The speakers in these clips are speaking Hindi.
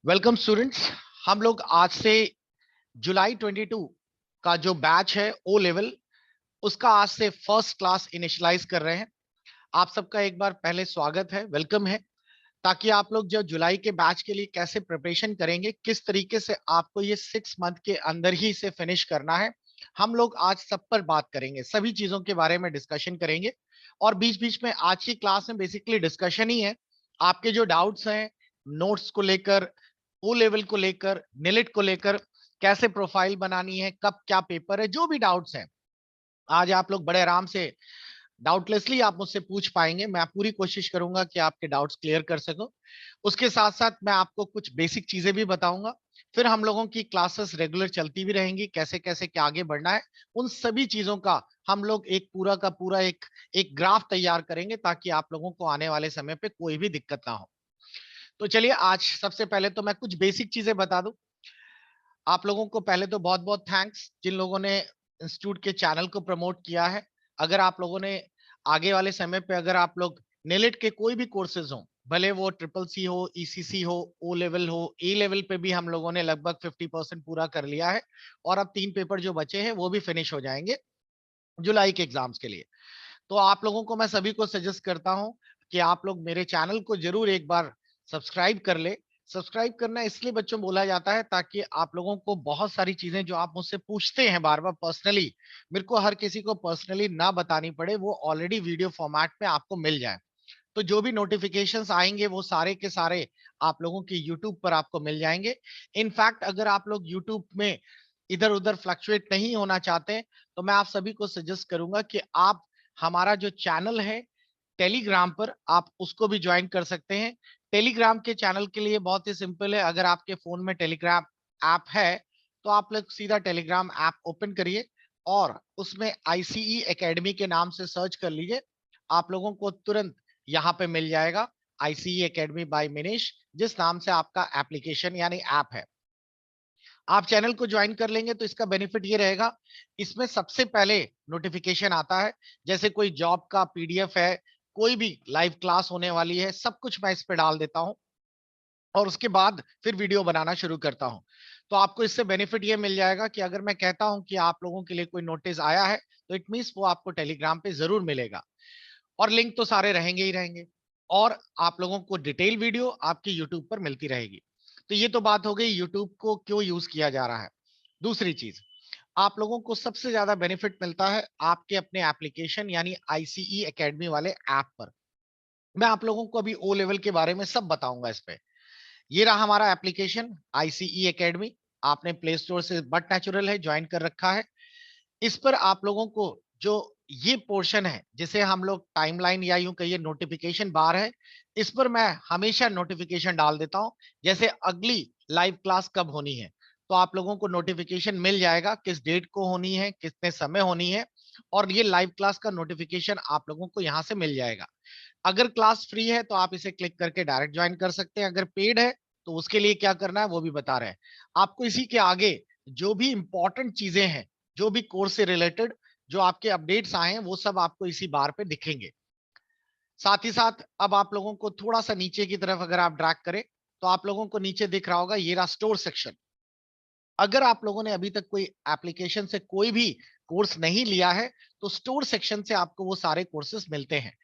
Welcome students. हम लोग आज से जुलाई 22 का जो बैच है ओ लेवल, उसका आज से फर्स्ट क्लास इनिशियलाइज कर रहे हैं। आप सबका एक बार पहले स्वागत है, वेलकम है। ताकि आप लोग जो जुलाई के बैच के लिए कैसे प्रिपरेशन करेंगे, किस तरीके से आपको ये 6 मंथ के अंदर ही इसे फिनिश करना है, हम लोग आज सब पर बात करेंगे, सभी चीजों के बारे में डिस्कशन करेंगे। और बीच बीच में आज की क्लास में बेसिकली डिस्कशन ही है। आपके जो डाउट्स हैं नोट्स को लेकर, ओ लेवल को लेकर, निलिट को लेकर, कैसे प्रोफाइल बनानी है, कब क्या पेपर है, जो भी डाउट्स हैं आज आप लोग बड़े आराम से डाउटलेसली आप मुझसे पूछ पाएंगे। मैं पूरी कोशिश करूंगा कि आपके डाउट्स क्लियर कर सकूं। उसके साथ साथ मैं आपको कुछ बेसिक चीजें भी बताऊंगा। फिर हम लोगों की क्लासेस रेगुलर चलती भी रहेंगी, कैसे कैसे क्या आगे बढ़ना है, उन सभी चीजों का हम लोग एक पूरा का पूरा एक ग्राफ तैयार करेंगे, ताकि आप लोगों को आने वाले समय पे कोई भी दिक्कत ना हो। तो चलिए, आज सबसे पहले तो मैं कुछ बेसिक चीजें बता दूं आप लोगों को। पहले तो बहुत बहुत थैंक्स जिन लोगों ने इंस्टीट्यूट के चैनल को प्रमोट किया है। अगर आप लोगों ने आगे वाले समय पे अगर आप लोग नेलेट के कोई भी कोर्सेज हो, भले वो ट्रिपल सी हो, ईसीसी हो, ओ लेवल हो, ए लेवल पे भी हम लोगों ने लगभग 50% पूरा कर लिया है। और अब 3 पेपर जो बचे हैं वो भी फिनिश हो जाएंगे जुलाई के एग्जाम्स के लिए। तो आप लोगों को मैं सभी को सजेस्ट करता हूं कि आप लोग मेरे चैनल को जरूर एक बार सब्सक्राइब कर ले। सब्सक्राइब करना इसलिए बच्चों बोला जाता है ताकि आप लोगों को बहुत सारी चीजें जो आप मुझसे पूछते हैं बार बार पर्सनली, मेरे को हर किसी को पर्सनली ना बतानी पड़े, वो ऑलरेडी वीडियो फॉर्मेट में आपको मिल जाए। तो जो भी नोटिफिकेशंस आएंगे वो सारे के सारे आप लोगों के यूट्यूब पर आपको मिल जाएंगे। इनफैक्ट अगर आप लोग यूट्यूब में इधर उधर फ्लक्चुएट नहीं होना चाहते, तो मैं आप सभी को सजेस्ट करूंगा कि आप हमारा जो चैनल है टेलीग्राम पर, आप उसको भी ज्वाइन कर सकते हैं। टेलीग्राम के चैनल के लिए बहुत ही सिंपल है। अगर आपके फोन में टेलीग्राम ऐप है तो आप लोग सीधा टेलीग्राम ऐप ओपन करिए और उसमें आईसीई एकेडमी के नाम से सर्च कर लीजिए। आप लोगों को तुरंत यहाँ पे मिल जाएगा आईसीई एकेडमी बाय मिनेश, जिस नाम से आपका एप्लीकेशन यानी ऐप है। आप चैनल को ज्वाइन कर लेंगे तो इसका बेनिफिट ये रहेगा, इसमें सबसे पहले नोटिफिकेशन आता है। जैसे कोई जॉब का पीडीएफ है, कोई भी लाइव क्लास होने वाली है, सब कुछ मैं इस पे डाल देता हूं और उसके बाद फिर वीडियो बनाना शुरू करता हूं। तो आपको इससे बेनिफिट ये मिल जाएगा कि अगर मैं कहता हूं कि आप लोगों के लिए कोई नोटिस आया है, तो इट मीन्स वो आपको टेलीग्राम पे जरूर मिलेगा। और लिंक तो सारे रहेंगे ही रहेंगे। और आप लोगों को डिटेल वीडियो आपकी यूट्यूब पर मिलती रहेगी। तो ये तो बात हो गई यूट्यूब को क्यों यूज किया जा रहा है। दूसरी चीज, आप लोगों को सबसे ज्यादा बेनिफिट मिलता है आपके अपने एप्लीकेशन यानी आईसीई एकेडमी वाले ऐप पर। मैं आप लोगों को अभी ओ लेवल के बारे में सब बताऊंगा इस पे। ये रहा हमारा एप्लीकेशन आईसीई एकेडमी। आपने प्ले स्टोर से बट नेचुरल है ज्वाइन कर रखा है। इस पर आप लोगों को जो ये पोर्शन है जिसे हम लोग टाइमलाइन या यूं कहिए नोटिफिकेशन बार है, इस पर मैं हमेशा नोटिफिकेशन डाल देता हूं। जैसे अगली लाइव क्लास कब होनी है, तो आप लोगों को नोटिफिकेशन मिल जाएगा किस डेट को होनी है, कितने समय होनी है। और ये लाइव क्लास का नोटिफिकेशन आप लोगों को यहां से मिल जाएगा। अगर क्लास फ्री है तो आप इसे क्लिक करके डायरेक्ट ज्वाइन कर सकते हैं। अगर पेड है तो उसके लिए क्या करना है वो भी बता रहे हैं आपको। इसी के आगे जो भी इंपॉर्टेंट चीजें हैं, जो भी कोर्स से रिलेटेड जो आपके अपडेट्स आए हैं, वो सब आपको इसी बार पे दिखेंगे। साथ ही साथ अब आप लोगों को थोड़ा सा नीचे की तरफ अगर आप ड्रैग करें, तो आप लोगों को नीचे दिख रहा होगा ये रहा स्टोर सेक्शन। अगर आप लोगों ने अभी तक कोई एप्लीकेशन से कोई भी कोर्स नहीं लिया है, तो स्टोर सेक्शन से आपको वो सारे कोर्सेस मिलते हैं।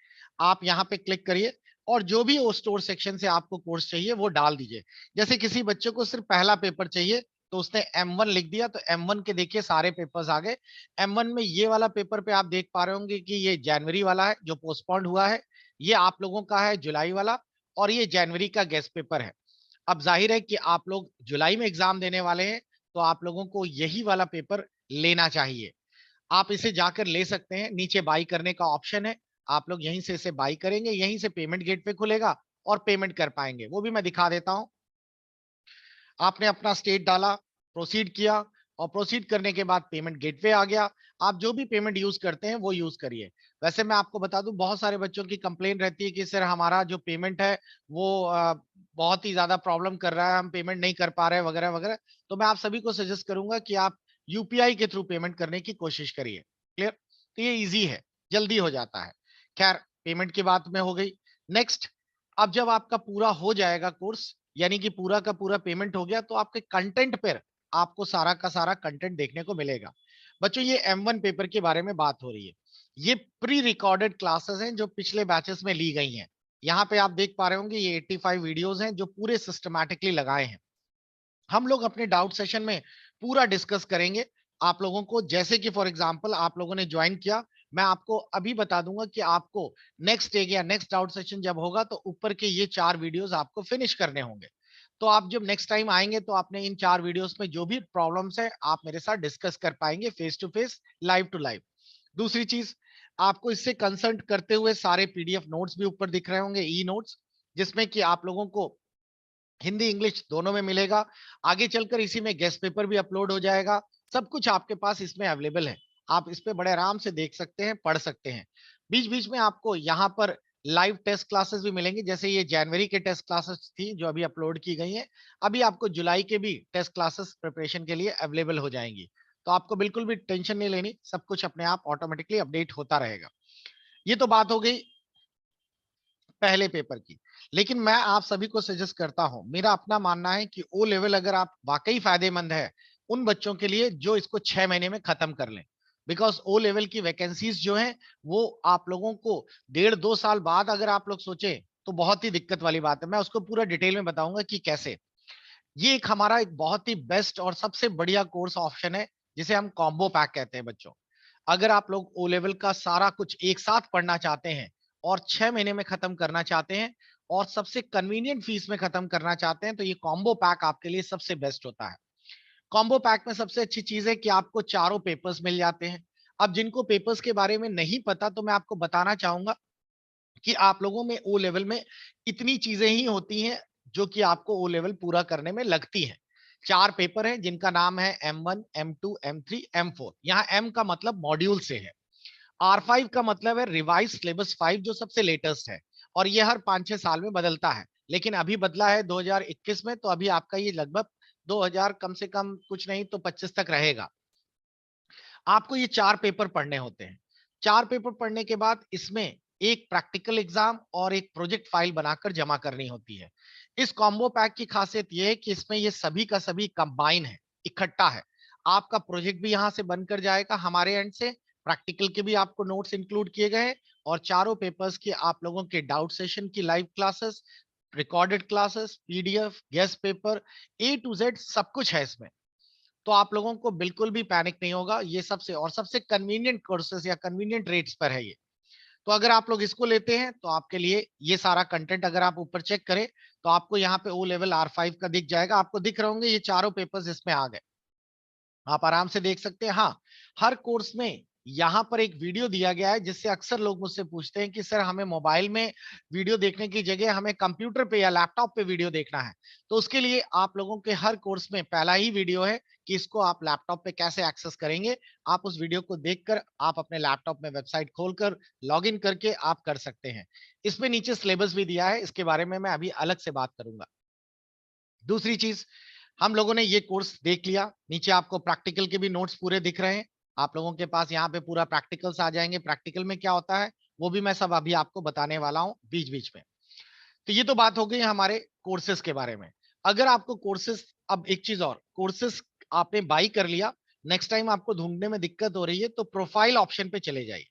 आप यहाँ पे क्लिक करिए और जो भी वो स्टोर सेक्शन से आपको कोर्स चाहिए वो डाल दीजिए। जैसे किसी बच्चे को सिर्फ पहला पेपर चाहिए, तो उसने M1 लिख दिया, तो M1 के देखिए सारे पेपर्स आ गए। M1 में ये वाला पेपर पे आप देख पा रहे होंगे कि ये जनवरी वाला है जो पोस्टपोन्ड हुआ है। ये आप लोगों का है जुलाई वाला, और ये जनवरी का गेस्ट पेपर है। अब जाहिर है कि आप लोग जुलाई में एग्जाम देने वाले हैं, तो आप लोगों को यही वाला पेपर लेना चाहिए। आप इसे जाकर ले सकते हैं, नीचे बाई करने का ऑप्शन है। आप लोग यहीं से इसे बाई करेंगे, यहीं से पेमेंट गेटवे खुलेगा और पेमेंट कर पाएंगे। वो भी मैं दिखा देता हूं। आपने अपना स्टेट डाला, प्रोसीड किया, और प्रोसीड करने के बाद पेमेंट गेटवे आ गया। आप जो भी पेमेंट यूज करते हैं वो यूज करिए। वैसे मैं आपको बता दूं, बहुत सारे बच्चों की कंप्लेन रहती है कि सर हमारा जो पेमेंट है वो बहुत ही ज्यादा प्रॉब्लम कर रहा है, हम पेमेंट नहीं कर पा रहे वगैरह वगैरह। तो मैं आप सभी को सजेस्ट करूंगा कि आप यूपीआई के थ्रू पेमेंट करने की कोशिश करिए। क्लियर? तो ये इजी है, जल्दी हो जाता है। खैर, पेमेंट की बात में हो गई। नेक्स्ट, अब जब आपका पूरा हो जाएगा कोर्स, यानी कि पूरा का पूरा पेमेंट हो गया, तो आपके कंटेंट पर आपको सारा का सारा कंटेंट देखने को मिलेगा। बच्चों, ये M1 पेपर के बारे में बात हो रही है। ये प्री रिकॉर्डेड क्लासेस हैं जो पिछले बैचेस में ली गई हैं। यहाँ पे आप देख पा रहे होंगे ये 85 वीडियोस हैं जो पूरे सिस्टमैटिकली लगाए हैं। हम लोग अपने डाउट सेशन में पूरा डिस्कस करेंगे आप लोगों को। जैसे कि फॉर एग्जांपल आप लोगों ने ज्वाइन किया, मैं आपको अभी बता दूंगा कि आपको नेक्स्ट डे या नेक्स्ट डाउट सेशन जब होगा तो ऊपर के ये 4 वीडियोस आपको फिनिश करने होंगे। तो आप जब नेक्स्ट टाइम आएंगे तो आपने इन 4 वीडियोस में जो भी प्रॉब्लम्स है आप मेरे साथ डिस्कस कर पाएंगे face to face, live to live. दूसरी चीज, आपको इससे कंसल्ट करते हुए सारे पीडीएफ नोट्स भी ऊपर दिख रहे होंगे, ई नोट्स, जिसमें कि आप लोगों को हिंदी इंग्लिश दोनों में मिलेगा। आगे चलकर इसी में गेस्ट पेपर भी अपलोड हो जाएगा। सब कुछ आपके पास इसमें अवेलेबल है। आप इस पे बड़े आराम से देख सकते हैं, पढ़ सकते हैं। बीच बीच में आपको यहाँ पर लाइव टेस्ट क्लासेस भी मिलेंगी। जैसे ये जनवरी के टेस्ट क्लासेस थी जो अभी अपलोड की गई हैं, अभी आपको जुलाई के भी टेस्ट क्लासेस प्रिपरेशन के लिए अवेलेबल हो जाएंगी। तो आपको बिल्कुल भी टेंशन नहीं लेनी, सब कुछ अपने आप ऑटोमेटिकली अपडेट होता रहेगा। ये तो बात हो गई पहले पेपर की। लेकिन मैं आप सभी को सजेस्ट करता हूं, मेरा अपना मानना है कि ओ लेवल अगर आप वाकई फायदेमंद है उन बच्चों के लिए जो इसको 6 महीने में खत्म कर लें। बिकॉज ओ लेवल की वैकेंसीज जो है वो आप लोगों को 1.5-2 साल बाद अगर आप लोग सोचें तो बहुत ही दिक्कत वाली बात है। मैं उसको पूरा डिटेल में बताऊंगा कि कैसे। ये एक हमारा एक बहुत ही बेस्ट और सबसे बढ़िया कोर्स ऑप्शन है जिसे हम कॉम्बो पैक कहते हैं बच्चों। अगर आप लोग ओ लेवल का सारा कुछ एक साथ पढ़ना चाहते हैं और 6 महीने में खत्म करना चाहते हैं और सबसे कन्वीनियंट फीस में खत्म करना चाहते हैं तो ये कॉम्बो पैक आपके लिए सबसे बेस्ट होता है। कॉम्बो पैक में सबसे अच्छी चीज है कि आपको चारों पेपर्स मिल जाते हैं। अब जिनको पेपर्स के बारे में नहीं पता तो मैं आपको बताना चाहूंगा कि आप लोगों में ओ लेवल में इतनी चीजें ही होती हैं जो कि आपको ओ लेवल पूरा करने में लगती हैं। 4 पेपर हैं जिनका नाम है M1, M2, M3, M4। यहाँ M का मतलब मॉड्यूल से है। R5 का मतलब है रिवाइज सिलेबस 5 जो सबसे लेटेस्ट है और ये हर 5-6 साल में बदलता है। लेकिन अभी बदला है 2021 में, तो अभी आपका ये लगभग 2000 कम से कम कुछ नहीं तो 25 तक रहेगा। आपको ये 4 पेपर पढ़ने होते हैं। 4 पेपर पढ़ने के बाद इसमें एक प्रैक्टिकल एग्जाम और एक प्रोजेक्ट फाइल बनाकर जमा करनी होती है। इस कॉम्बो पैक की खासियत ये है कि इसमें ये सभी का सभी कंबाइन है, इकट्ठा है। आपका प्रोजेक्ट भी यहां से बनकर जाएगा हमारे एंड से, प्रैक्टिकल के भी आपको नोट्स इंक्लूड किए गए हैं और चारों पेपर्स की आप लोगों के डाउट सेशन की live classes, recorded classes, PDF, guest paper, A to Z सब कुछ है इसमें। तो आप लोगों को बिल्कुल भी पैनिक नहीं होगा। ये सबसे और सबसे कन्वीनियंट कोर्सेज या कन्वीनियंट रेट्स पर है ये। तो अगर आप लोग इसको लेते हैं तो आपके लिए ये सारा कंटेंट अगर आप ऊपर चेक करें तो आपको यहाँ पे ओ लेवल R5 का दिख जाएगा। आपको दिख रहे होंगे ये चारों पेपर्स इसमें आ गए, आप आराम से देख सकते हैं। हाँ, हर कोर्स में यहाँ पर एक वीडियो दिया गया है जिससे अक्सर लोग मुझसे पूछते हैं कि सर हमें मोबाइल में वीडियो देखने की जगह हमें कंप्यूटर पे या लैपटॉप पे वीडियो देखना है। तो उसके लिए आप लोगों के हर कोर्स में पहला ही वीडियो है कि इसको आप लैपटॉप पे कैसे एक्सेस करेंगे। आप उस वीडियो को देखकर आप अपने लैपटॉप में वेबसाइट खोलकर लॉग इन करके आप कर सकते हैं। इसमें नीचे सिलेबस भी दिया है, इसके बारे में मैं अभी अलग से बात करूंगा। दूसरी चीज, हम लोगों ने ये कोर्स देख लिया, नीचे आपको प्रैक्टिकल के भी नोट्स पूरे दिख रहे हैं। आप लोगों के पास यहाँ पे पूरा प्रैक्टिकल्स आ जाएंगे। प्रैक्टिकल में क्या होता है वो भी मैं सब अभी आपको बताने वाला हूँ बीच बीच में। तो ये तो बात हो गई हमारे कोर्सेज के बारे में। अगर आपको कोर्सेज, अब एक चीज और, कोर्सेज आपने बाई कर लिया, नेक्स्ट टाइम आपको ढूंढने में दिक्कत हो रही है तो प्रोफाइल ऑप्शन पे चले जाइए।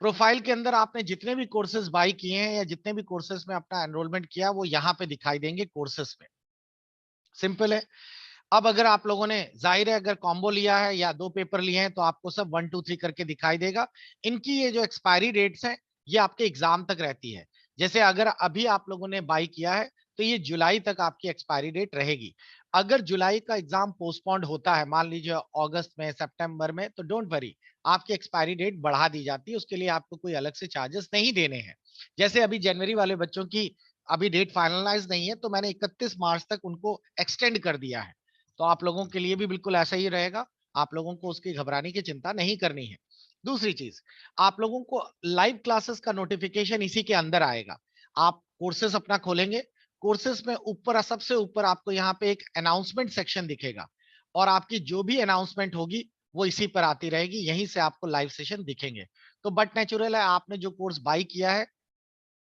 प्रोफाइल के अंदर आपने जितने भी कोर्सेज बाई किए हैं या जितने भी कोर्सेज में अपना एनरोलमेंट किया वो यहाँ पे दिखाई देंगे कोर्सेज में। सिंपल है। अब अगर आप लोगों ने, जाहिर है अगर कॉम्बो लिया है या 2 पेपर लिए हैं तो आपको सब 1 2 3 करके दिखाई देगा। इनकी ये जो एक्सपायरी डेट्स हैं ये आपके एग्जाम तक रहती है। जैसे अगर अभी आप लोगों ने बाई किया है तो ये जुलाई तक आपकी एक्सपायरी डेट रहेगी। अगर जुलाई का एग्जाम पोस्टपोन्ड होता है, मान लीजिए अगस्त में, सितंबर में, तो डोंट वरी, आपकी एक्सपायरी डेट बढ़ा दी जाती है। उसके लिए आपको कोई अलग से चार्जेस नहीं देने हैं। जैसे अभी जनवरी वाले बच्चों की अभी डेट फाइनलाइज नहीं है तो मैंने 31 मार्च तक उनको एक्सटेंड कर दिया है। तो आप लोगों के लिए भी बिल्कुल ऐसा ही रहेगा। आप लोगों को उसकी घबराने की चिंता नहीं करनी है। दूसरी चीज, आप लोगों को लाइव क्लासेस का नोटिफिकेशन इसी के अंदर आएगा। आप कोर्सेस अपना खोलेंगे, कोर्सेस में ऊपर, सबसे ऊपर आपको यहाँ पे एक अनाउंसमेंट सेक्शन दिखेगा और आपकी जो भी अनाउंसमेंट होगी वो इसी पर आती रहेगी, यहीं से आपको लाइव सेशन दिखेंगे। तो बट नेचुरल है, आपने जो कोर्स बाई किया है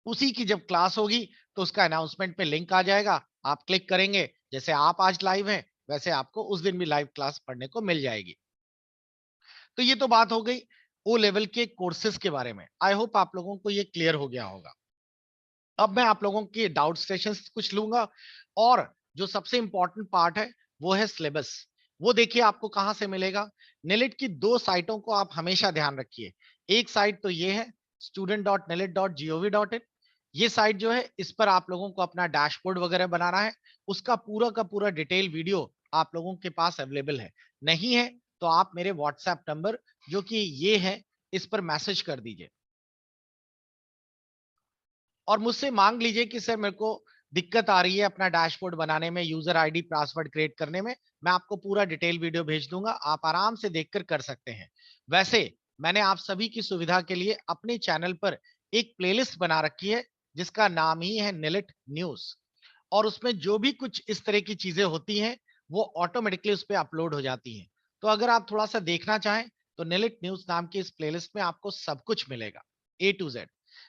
उसी की जब क्लास होगी तो उसका अनाउंसमेंट पे लिंक आ जाएगा, आप क्लिक करेंगे, जैसे आप आज लाइव हैं वैसे आपको उस दिन भी लाइव क्लास पढ़ने को मिल जाएगी। तो ये तो बात हो गई ओ लेवल के कोर्सेज के बारे में। आई होप आप लोगों को ये क्लियर हो गया होगा। अब मैं आप लोगों के डाउट सेशंस कुछ लूंगा, और जो सबसे इंपॉर्टेंट पार्ट है वो है सिलेबस। वो देखिए आपको कहां से मिलेगा। निलिट की दो साइटों को आप हमेशा ध्यान रखिए। एक साइट तो ये है student.nilit.gov.in। ये साइट जो है इस पर आप लोगों को अपना डैशबोर्ड वगैरह बनाना है। उसका पूरा का पूरा डिटेल वीडियो आप लोगों के पास अवेलेबल है। नहीं है तो आप मेरे व्हाट्सएप नंबर जो कि ये है इस पर मैसेज कर दीजिए और मुझसे मांग लीजिए कि सर मेरे को दिक्कत आ रही है अपना डैशबोर्ड बनाने में, यूजर आईडी पासवर्ड क्रिएट करने में। मैं आपको पूरा डिटेल वीडियो भेज दूंगा, आप आराम से देखकर कर सकते हैं। वैसे मैंने आप सभी की सुविधा के लिए अपने चैनल पर एक प्लेलिस्ट बना रखी है जिसका नाम ही है निलिट न्यूज, और उसमें जो भी कुछ इस तरह की चीजें होती हैं वो ऑटोमेटिकली उस पर अपलोड हो जाती हैं। तो अगर आप थोड़ा सा देखना चाहें तो निलिट न्यूज नाम की इस प्लेलिस्ट में आपको सब कुछ मिलेगा, A to Z।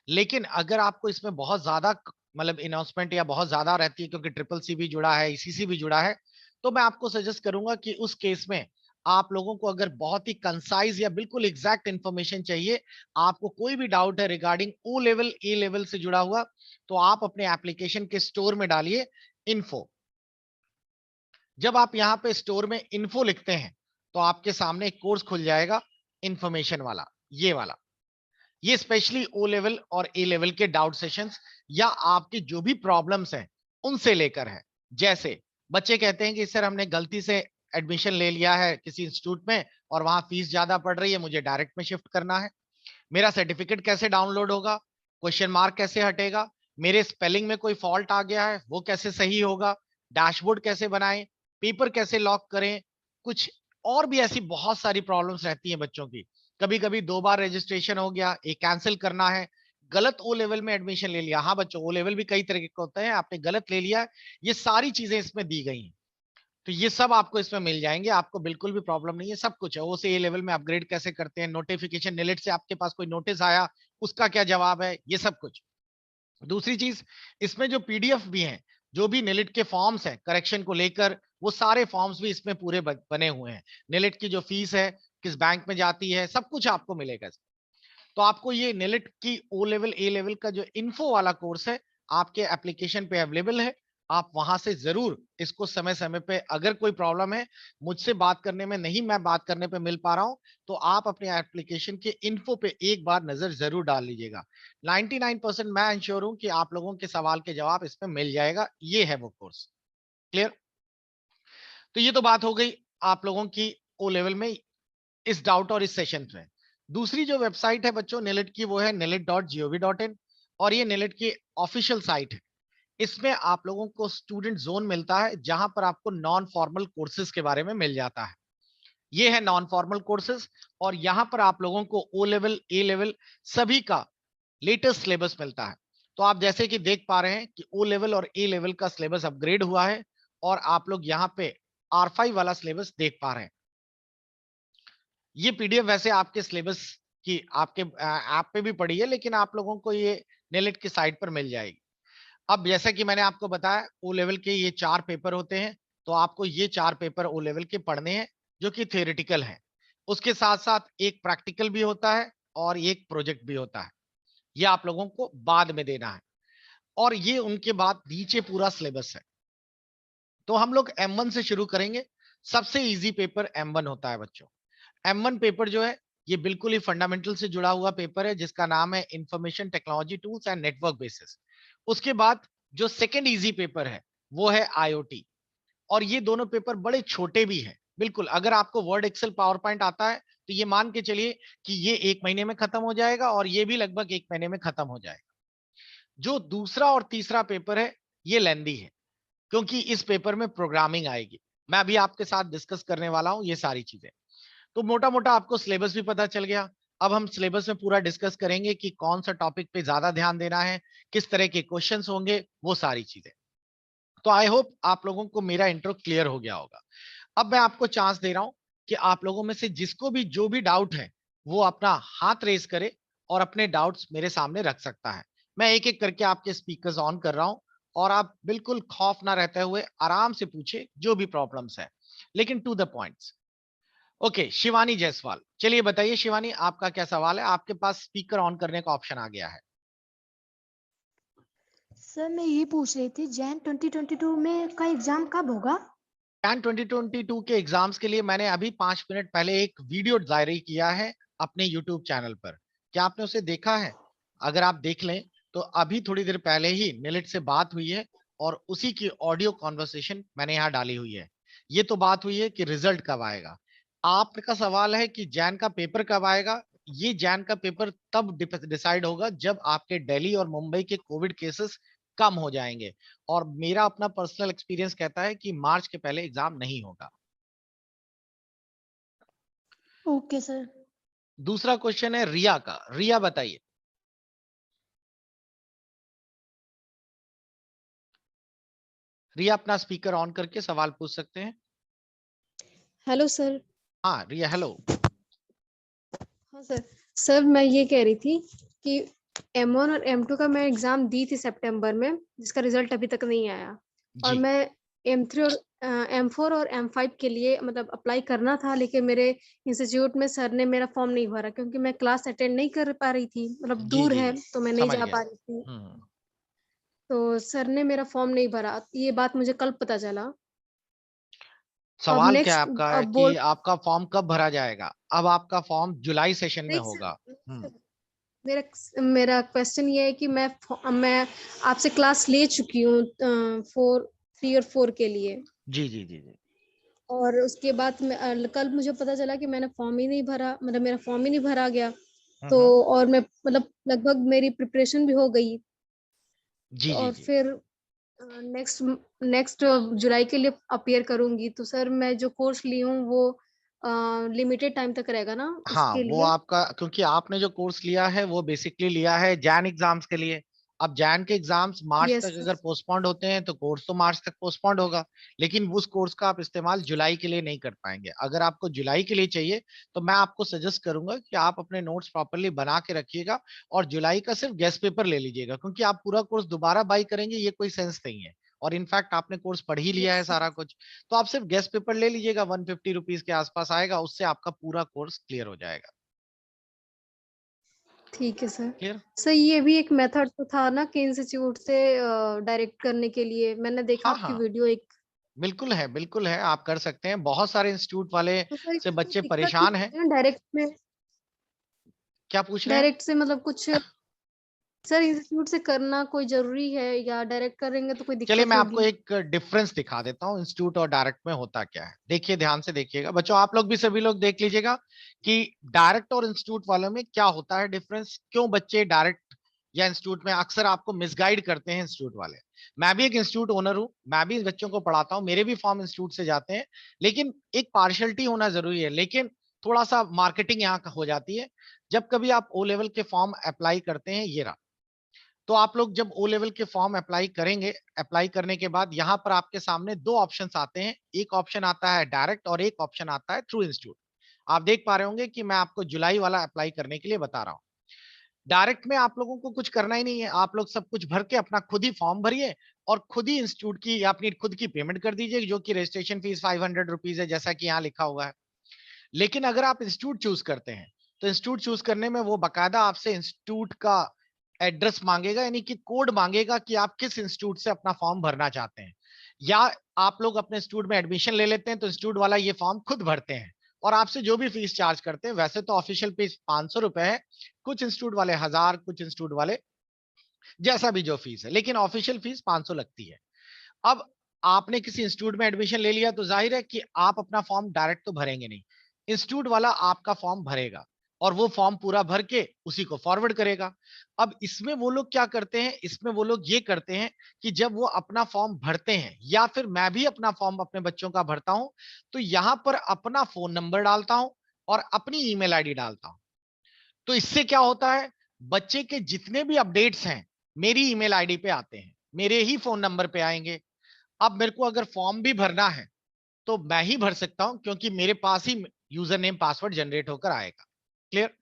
लेकिन अगर आपको इसमें बहुत ज्यादा मतलब इन्वेस्टमेंट या बहुत ज्यादा रहती है, क्योंकि ट्रिपल सी भी जुड़ा है, ICC भी जुड़ा है, तो मैं आपको सजेस्ट करूंगा कि उस केस में आप लोगों को अगर बहुत ही कंसाइज या बिल्कुल एग्जैक्ट इंफॉर्मेशन चाहिए, आपको कोई भी डाउट है regarding O level A level से जुड़ा हुआ, तो आप अपने एप्लीकेशन के स्टोर में डालिए इन्फो। जब आप यहाँ पे स्टोर में इन्फो लिखते हैं तो आपके सामने एक कोर्स खुल जाएगा इंफॉर्मेशन वाला, ये वाला। ये स्पेशली ओ लेवल और ए लेवल के डाउट सेशंस या आपकी जो भी प्रॉब्लम्स हैं उनसे लेकर है। जैसे बच्चे कहते हैं कि सर हमने गलती से एडमिशन ले लिया है किसी इंस्टीट्यूट में और वहां फीस ज्यादा पड़ रही है, मुझे डायरेक्ट में शिफ्ट करना है, मेरा सर्टिफिकेट कैसे डाउनलोड होगा, क्वेश्चन मार्क कैसे हटेगा, मेरे स्पेलिंग में कोई फॉल्ट आ गया है वो कैसे सही होगा, डैशबोर्ड कैसे बनाएं, पेपर कैसे लॉक करें, कुछ और भी ऐसी बहुत सारी प्रॉब्लम्स रहती हैं बच्चों की। कभी कभी 2 बार रजिस्ट्रेशन हो गया, एक कैंसिल करना है, गलत ओ लेवल में एडमिशन ले लिया। हाँ बच्चों, ओ लेवल भी कई तरह के होते हैं, आपने गलत ले लिया, ये सारी चीजें इसमें दी गई हैं। तो ये सब आपको इसमें मिल जाएंगे, आपको बिल्कुल भी प्रॉब्लम नहीं है, सब कुछ है। ओ से ए लेवल में अपग्रेड कैसे करते हैं, नोटिफिकेशन निलिट से आपके पास कोई नोटिस आया उसका क्या जवाब है, ये सब कुछ। दूसरी चीज, इसमें जो PDF भी हैं, जो भी निलिट के फॉर्म्स हैं करेक्शन को लेकर, वो सारे फॉर्म्स भी इसमें पूरे बने हुए हैं। निलिट की जो फीस है, किस बैंक में जाती है, सब कुछ आपको मिलेगा। तो आपको ये निलिट की ओ लेवल ए लेवल का जो इन्फो वाला कोर्स है आपके एप्लीकेशन पे अवेलेबल है। आप वहां से जरूर इसको समय समय पे, अगर कोई प्रॉब्लम है मुझसे बात करने में नहीं, मैं बात करने पे मिल पा रहा हूं, तो आप अपने एप्लीकेशन के इन्फो पे एक बार नजर जरूर डाल लीजिएगा। 99% मैं इंश्योर हूं कि आप लोगों के सवाल के जवाब इसमें मिल जाएगा। ये है वो कोर्स। क्लियर? तो ये तो बात हो गई आप लोगों की ओ लेवल में इस डाउट और इस सेशन में। दूसरी जो वेबसाइट है बच्चों निलिट की, वो है nilit.gov.in, और ये निलिट की ऑफिशियल साइट है। इसमें आप लोगों को स्टूडेंट जोन मिलता है जहां पर आपको नॉन फॉर्मल कोर्सेज के बारे में मिल जाता है। ये है नॉन फॉर्मल कोर्सेज, और यहां पर आप लोगों को ओ लेवल ए लेवल सभी का लेटेस्ट सिलेबस मिलता है। तो आप जैसे कि देख पा रहे हैं कि ओ लेवल और ए लेवल का सिलेबस अपग्रेड हुआ है, और आप लोग यहाँ पे R5 वाला सिलेबस देख पा रहे हैं। ये PDF वैसे आपके सिलेबस की आपके ऐप पे भी पड़ी है, लेकिन आप लोगों को ये नेलिट की साइट पर मिल जाएगी। अब जैसा कि मैंने आपको बताया ओ लेवल के ये 4 पेपर होते हैं, तो आपको ये 4 पेपर ओ लेवल के पढ़ने हैं जो कि थियोरेटिकल हैं। उसके साथ साथ एक प्रैक्टिकल भी होता है और एक प्रोजेक्ट भी होता है। ये आप लोगों को बाद में देना है, और ये उनके बाद नीचे पूरा सिलेबस है। तो हम लोग M1 से शुरू करेंगे। सबसे इजी पेपर M1 होता है बच्चों। M1 पेपर जो है ये बिल्कुल ही फंडामेंटल से जुड़ा हुआ पेपर है जिसका नाम है information technology tools and network basis. उसके बाद जो सेकंड इजी पेपर है वो है IoT, और ये दोनों पेपर बड़े छोटे भी हैं। बिल्कुल अगर आपको वर्ड एक्सेल पावर पॉइंट आता है तो ये मान के चलिए कि ये 1 महीने में खत्म हो जाएगा, और ये भी लगभग 1 महीने में खत्म हो जाएगा। जो दूसरा और तीसरा पेपर है ये लेंदी है, क्योंकि इस पेपर में प्रोग्रामिंग आएगी। मैं अभी आपके साथ डिस्कस करने वाला हूं ये सारी चीजें। तो मोटा मोटा आपको सिलेबस भी पता चल गया। अब हम सिलेबस में पूरा डिस्कस करेंगे कि कौन सा टॉपिक पे ज्यादा ध्यान देना है, किस तरह के क्वेश्चंस होंगे, वो सारी चीजें। तो आई होप आप लोगों को मेरा इंट्रो क्लियर हो गया होगा। अब मैं आपको चांस दे रहा हूं कि आप लोगों में से जिसको भी जो भी डाउट है वो अपना हाथ रेस करे और अपने डाउट्स मेरे सामने रख सकता है। मैं एक एक करके आपके स्पीकर्स ऑन कर रहा हूं, और आप बिल्कुल खौफ ना रहते हुए आराम से पूछे जो भी प्रॉब्लम्स है, लेकिन to the points. Okay, Shivani Jaiswal, चलिए बताइए शिवानी, आपका क्या सवाल है? आपके पास स्पीकर ऑन करने का ऑप्शन आ गया है। सर मैं ये पूछ रही थी जैन 2022 में का एग्जाम कब होगा? कैन 2022 के एग्जाम्स के लिए मैंने अभी 5 मिनट पहले एक वीडियो जारी किया है अपने यूट्यूब चैनल पर। क्या आपने उसे देखा है? अगर आप देख लें तो अभी थोड़ी देर पहले ही मिलिट से बात हुई है और उसी की ऑडियो कॉन्वर्सेशन मैंने यहाँ डाली हुई है। ये तो बात हुई है कि रिजल्ट कब आएगा। आपका सवाल है कि जैन का पेपर कब आएगा। ये जैन का पेपर तब डिसाइड होगा जब आपके दिल्ली और मुंबई के कोविड केसेस कम हो जाएंगे। और मेरा अपना पर्सनल एक्सपीरियंस कहता है कि मार्च के पहले एग्जाम नहीं होगा। Okay sir. दूसरा क्वेश्चन है रिया का। रिया बताइए। रिया अपना स्पीकर ऑन करके सवाल पूछ सकते हैं। Hello sir. हाँ रिया, हेलो। हाँ सर। सर मैं ये कह रही थी कि M1 और M2 का मैं एग्जाम दी थी सितंबर में, जिसका रिजल्ट अभी तक नहीं आया। और जी मैं M3 और M4 और M5 के लिए मतलब अप्लाई करना था, लेकिन मेरे इंस्टीट्यूट में सर ने मेरा फॉर्म नहीं भरा क्योंकि मैं क्लास अटेंड नहीं कर पा रही थी, मतलब जी दूर जी है जी, तो मैं नहीं समझ जा गया। पा रही थी। हम्म। तो सर ने मेरा फॉर्म नहीं भरा, ये बात मुझे कल पता चला। अब सवाल क्या है नेक्स्ट आपका है अब कि बोल आपका फॉर्म कब भरा जाएगा? अब आपका फॉर्म जुलाई सेशन में नहीं सर, होगा। सर, मेरा क्वेश्चन ये है कि मैं आपसे क्लास ले चुकी हूँ 3 और 4 के लिए। जी जी जी जी। और उसके बाद कल मुझे पता चला कि मैंने फॉर्म ही नहीं भरा, मतलब मेरा फॉर्म ही नहीं भरा गया। तो हम्म। और मैं मतलब लगभग मेरी प्रिपरेशन भी हो गई। जी जी और जी। फिर नेक्स्ट नेक्स्ट जुलाई के लिए अपीयर करूंगी, तो सर मैं जो कोर्स ली हूँ वो लिमिटेड टाइम तक रहेगा ना हाँ, उसके वो लिए? आपका, क्योंकि आपने जो कोर्स लिया है वो बेसिकली लिया है जैन एग्जाम्स के लिए। अब जैन के एग्जाम्स मार्च यस तक अगर पोस्टपोन्ड होते हैं तो कोर्स तो मार्च तक पोस्टपोन्ड होगा। लेकिन उस कोर्स का आप इस्तेमाल जुलाई के लिए नहीं कर पाएंगे। अगर आपको जुलाई के लिए चाहिए तो मैं आपको सजेस्ट करूंगा कि आप अपने नोट्स प्रॉपरली बना के रखिएगा और जुलाई का सिर्फ गेस्ट पेपर ले लीजिएगा, क्योंकि आप पूरा कोर्स दोबारा बाई करेंगे ये कोई सेंस नहीं है। और इनफैक्ट आपने कोर्स पढ़ ही लिया है यस सारा कुछ। तो आप सिर्फ गेस्ट पेपर ले लीजिएगा, 150 रुपीज के आसपास आएगा, उससे आपका पूरा कोर्स क्लियर हो जाएगा। ठीक है सर। क्लियर। सर ये भी एक मेथड तो था ना कि इंस्टीट्यूट से डायरेक्ट करने के लिए, मैंने देखा हाँ आपकी हाँ, वीडियो एक। बिल्कुल है, बिल्कुल है, आप कर सकते हैं। बहुत सारे इंस्टीट्यूट वाले तो सर से इसमें कोई बच्चे दिक्कत नहीं परेशान हैं। होती ना डायरेक्ट में? क्या पूछ रहे हैं? डायरेक्ट से मतलब कुछ सर इंस्टीट्यूट से करना कोई जरूरी है या डायरेक्ट करेंगे तो कोई चलिए दिक्कत मैं आपको होगी? एक डिफरेंस दिखा देता हूँ इंस्टीट्यूट और डायरेक्ट में होता क्या है। देखिए, ध्यान से देखिएगा बच्चों, आप लोग भी, सभी लोग देख लीजिएगा कि डायरेक्ट और इंस्टीट्यूट वालों में क्या होता है डिफरेंस। क्यों बच्चे डायरेक्ट या इंस्टीट्यूट में अक्सर आपको मिसगाइड करते हैं इंस्टीट्यूट वाले। मैं भी एक इंस्टीट्यूट ओनर हूं, मैं भी बच्चों को पढ़ाता हूं, मेरे भी फॉर्म इंस्टीट्यूट से जाते हैं। लेकिन एक पार्शलिटी होना जरूरी है, लेकिन थोड़ा सा मार्केटिंग यहाँ हो जाती है। जब कभी आप ओ लेवल के फॉर्म अप्लाई करते हैं, ये रहा, तो आप लोग जब ओ लेवल के फॉर्म अप्लाई करेंगे, अप्लाई करने के बाद यहाँ पर आपके सामने दो ऑप्शंस आते हैं। एक ऑप्शन आता है डायरेक्ट और एक ऑप्शन आता है थ्रू इंस्टीट्यूट। आप देख पा रहे होंगे कि मैं आपको जुलाई वाला अप्लाई करने के लिए बता रहा हूँ। डायरेक्ट में आप लोगों को कुछ करना ही नहीं है, आप लोग सब कुछ भर के अपना खुद ही फॉर्म भरिए और खुद ही इंस्टीट्यूट की या अपनी खुद की पेमेंट कर दीजिए, जो कि रजिस्ट्रेशन फीस 500 रुपीज है, जैसा कि यहाँ लिखा हुआ है। लेकिन अगर आप इंस्टीट्यूट चूज करते हैं तो इंस्टीट्यूट चूज करने में वो बकायदा आपसे इंस्टीट्यूट का एड्रेस मांगेगा, यानी कि कोड मांगेगा कि आप किस इंस्टीट्यूट से अपना फॉर्म भरना चाहते हैं। या आप लोग अपने इंस्टीट्यूट में एडमिशन ले लेते हैं तो इंस्टीट्यूट वाला ये फॉर्म खुद भरते हैं और आपसे जो भी फीस चार्ज करते हैं। वैसे तो ऑफिशियल फीस 500 रुपए है, कुछ इंस्टीट्यूट वाले 1000, कुछ इंस्टीट्यूट वाले जैसा भी जो फीस है, लेकिन ऑफिशियल फीस 500 लगती है। अब आपने किसी इंस्टीट्यूट में एडमिशन ले लिया तो जाहिर है कि आप अपना फॉर्म डायरेक्ट तो भरेंगे नहीं, इंस्टीट्यूट वाला आपका फॉर्म भरेगा और वो फॉर्म पूरा भर के उसी को फॉरवर्ड करेगा। अब इसमें वो लोग क्या करते हैं, इसमें वो लोग ये करते हैं कि जब वो अपना फॉर्म भरते हैं, या फिर मैं भी अपना फॉर्म अपने बच्चों का भरता हूं, तो यहां पर अपना फोन नंबर डालता हूं और अपनी ईमेल आईडी डालता हूं। तो इससे क्या होता है, बच्चे के जितने भी अपडेट्स हैं मेरी ईमेल आईडी पे आते हैं, मेरे ही फोन नंबर पे आएंगे। अब मेरे को अगर फॉर्म भी भरना है तो मैं ही भर सकता हूं, क्योंकि मेरे पास ही यूजर नेम पासवर्ड जनरेट होकर आएगा। क्लियर।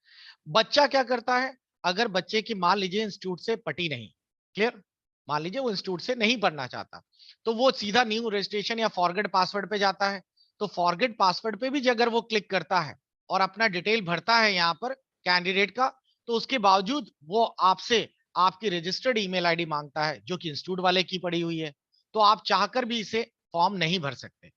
बच्चा क्या करता है, अगर बच्चे की मान लीजिए इंस्टीट्यूट से पटी नहीं, क्लियर, मान लीजिए वो इंस्टीट्यूट से नहीं पढ़ना चाहता, तो वो सीधा न्यू रजिस्ट्रेशन या फॉरगेट पासवर्ड पे जाता है। तो फॉरगेट पासवर्ड पे भी अगर वो क्लिक करता है और अपना डिटेल भरता है यहाँ पर कैंडिडेट का, तो उसके बावजूद वो आपसे आपकी रजिस्टर्ड ईमेल आईडी मांगता है जो कि इंस्टीट्यूट वाले की पड़ी हुई है। तो आप चाहकर भी इसे फॉर्म नहीं भर सकते।